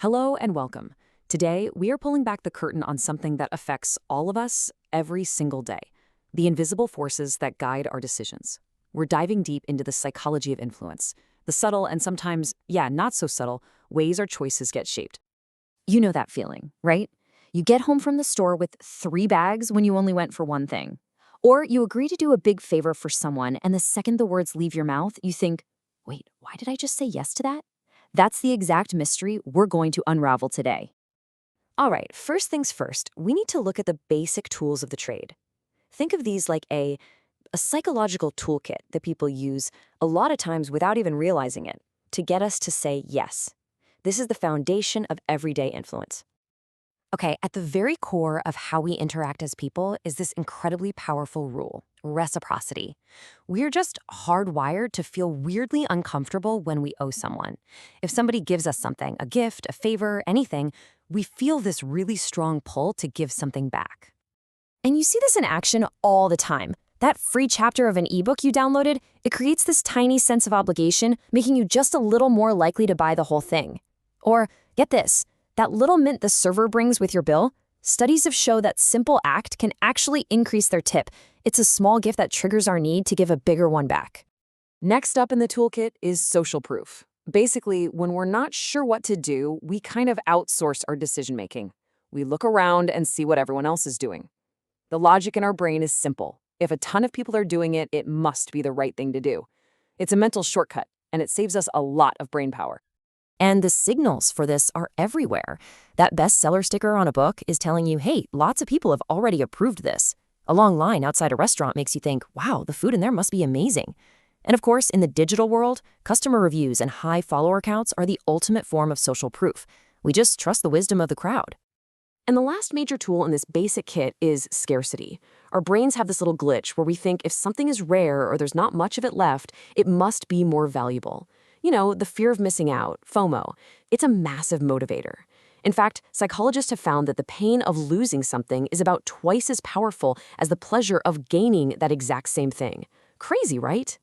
Hello and welcome. Today, we are pulling back the curtain on something that affects all of us every single day: the invisible forces that guide our decisions. We're diving deep into the psychology of influence, the subtle and sometimes, not so subtle, ways our choices get shaped. You know that feeling, right? You get home from the store with 3 bags when you only went for one thing. Or you agree to do a big favor for someone, and the second the words leave your mouth, you think, wait, why did I just say yes to that? That's the exact mystery we're going to unravel today. All right, first things first, we need to look at the basic tools of the trade. Think of these like a psychological toolkit that people use a lot of times without even realizing it to get us to say yes. This is the foundation of everyday influence. Okay, at the very core of how we interact as people is this incredibly powerful rule: reciprocity. We're just hardwired to feel weirdly uncomfortable when we owe someone. If somebody gives us something, a gift, a favor, anything, we feel this really strong pull to give something back. And you see this in action all the time. That free chapter of an ebook you downloaded, it creates this tiny sense of obligation, making you just a little more likely to buy the whole thing. Or, get this, that little mint the server brings with your bill, studies have shown that simple act can actually increase their tip. It's a small gift that triggers our need to give a bigger one back. Next up in the toolkit is social proof. Basically, when we're not sure what to do, we kind of outsource our decision-making. We look around and see what everyone else is doing. The logic in our brain is simple. If a ton of people are doing it, it must be the right thing to do. It's a mental shortcut, and it saves us a lot of brain power. And the signals for this are everywhere. That bestseller sticker on a book is telling you, hey, lots of people have already approved this. A long line outside a restaurant makes you think, wow, the food in there must be amazing. And of course, in the digital world, customer reviews and high follower counts are the ultimate form of social proof. We just trust the wisdom of the crowd. And the last major tool in this basic kit is scarcity. Our brains have this little glitch where we think if something is rare or there's not much of it left, it must be more valuable. You know, the fear of missing out, FOMO. It's a massive motivator. In fact, psychologists have found that the pain of losing something is about twice as powerful as the pleasure of gaining that exact same thing. Crazy, right?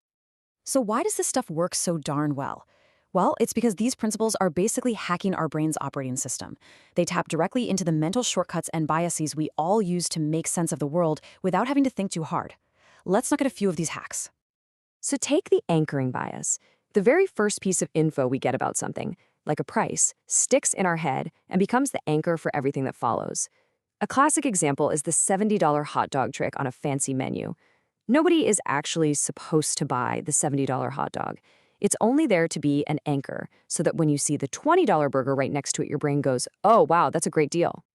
So why does this stuff work so darn well? Well, it's because these principles are basically hacking our brain's operating system. They tap directly into the mental shortcuts and biases we all use to make sense of the world without having to think too hard. Let's look at a few of these hacks. So take the anchoring bias. The very first piece of info we get about something, like a price, sticks in our head and becomes the anchor for everything that follows. A classic example is the $70 hot dog trick on a fancy menu. Nobody is actually supposed to buy the $70 hot dog. It's only there to be an anchor, so that when you see the $20 burger right next to it, your brain goes, oh, wow, that's a great deal.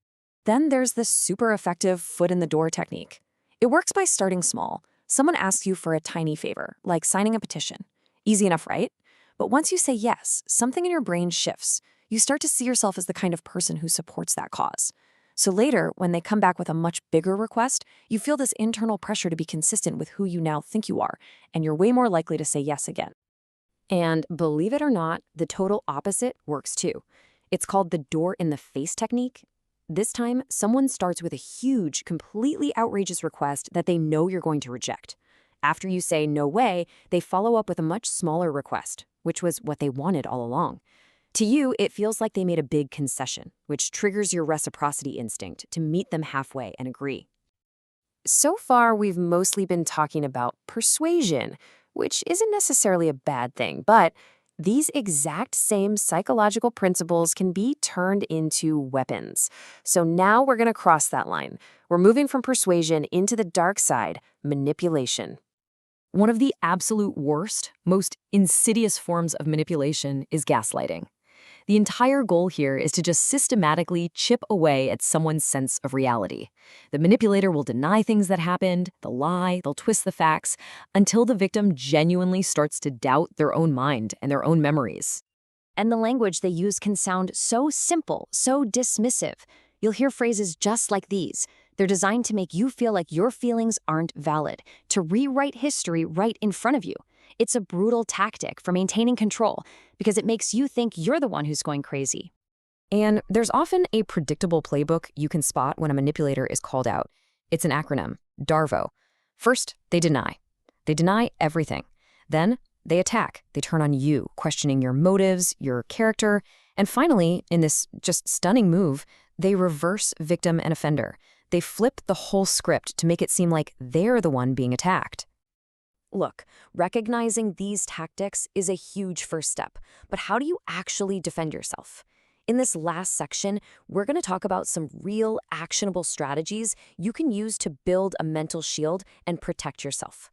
Then there's this super effective foot-in-the-door technique. It works by starting small. Someone asks you for a tiny favor, like signing a petition. Easy enough, right? But once you say yes, something in your brain shifts. You start to see yourself as the kind of person who supports that cause. So later, when they come back with a much bigger request, you feel this internal pressure to be consistent with who you now think you are, and you're way more likely to say yes again. And believe it or not, the total opposite works too. It's called the door-in-the-face technique. This time, someone starts with a huge, completely outrageous request that they know you're going to reject. After you say no way, they follow up with a much smaller request, which was what they wanted all along. To you, it feels like they made a big concession, which triggers your reciprocity instinct to meet them halfway and agree. So far, we've mostly been talking about persuasion, which isn't necessarily a bad thing, but these exact same psychological principles can be turned into weapons. So now we're going to cross that line. We're moving from persuasion into the dark side, manipulation. One of the absolute worst, most insidious forms of manipulation is gaslighting. The entire goal here is to just systematically chip away at someone's sense of reality. The manipulator will deny things that happened, they'll lie, they'll twist the facts, until the victim genuinely starts to doubt their own mind and their own memories. And the language they use can sound so simple, so dismissive. You'll hear phrases just like these. They're designed to make you feel like your feelings aren't valid, to rewrite history right in front of you. It's a brutal tactic for maintaining control because it makes you think you're the one who's going crazy. And there's often a predictable playbook you can spot when a manipulator is called out. It's an acronym, DARVO. First, they deny. They deny everything. Then, they attack. They turn on you, questioning your motives, your character, And finally, in this just stunning move, they reverse victim and offender. They flip the whole script to make it seem like they're the one being attacked. Look, recognizing these tactics is a huge first step, but how do you actually defend yourself? In this last section, we're going to talk about some real actionable strategies you can use to build a mental shield and protect yourself.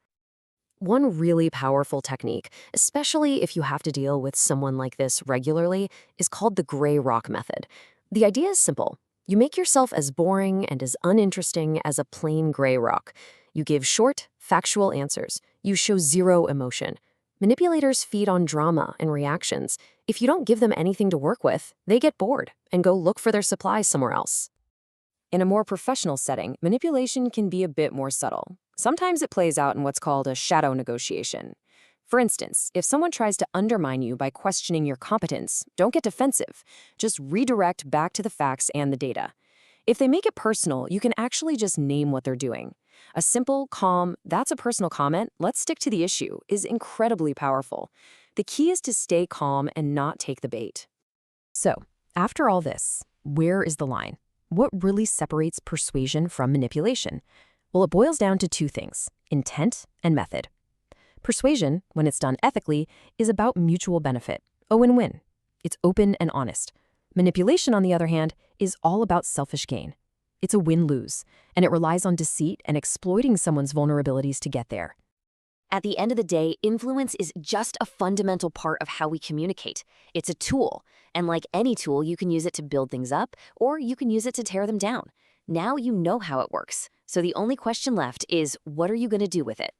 One really powerful technique, especially if you have to deal with someone like this regularly, is called the gray rock method. The idea is simple. You make yourself as boring and as uninteresting as a plain gray rock. You give short, factual answers. You show zero emotion. Manipulators feed on drama and reactions. If you don't give them anything to work with, they get bored and go look for their supplies somewhere else. In a more professional setting, manipulation can be a bit more subtle. Sometimes it plays out in what's called a shadow negotiation. For instance, if someone tries to undermine you by questioning your competence, don't get defensive. Just redirect back to the facts and the data. If they make it personal, you can actually just name what they're doing. A simple, calm, "that's a personal comment, let's stick to the issue," is incredibly powerful. The key is to stay calm and not take the bait. So, after all this, where is the line? What really separates persuasion from manipulation? Well, it boils down to two things: intent and method. Persuasion, when it's done ethically, is about mutual benefit, a win-win. It's open and honest. Manipulation, on the other hand, is all about selfish gain. It's a win-lose, and it relies on deceit and exploiting someone's vulnerabilities to get there. At the end of the day, influence is just a fundamental part of how we communicate. It's a tool, and like any tool, you can use it to build things up, or you can use it to tear them down. Now you know how it works, so the only question left is, what are you going to do with it?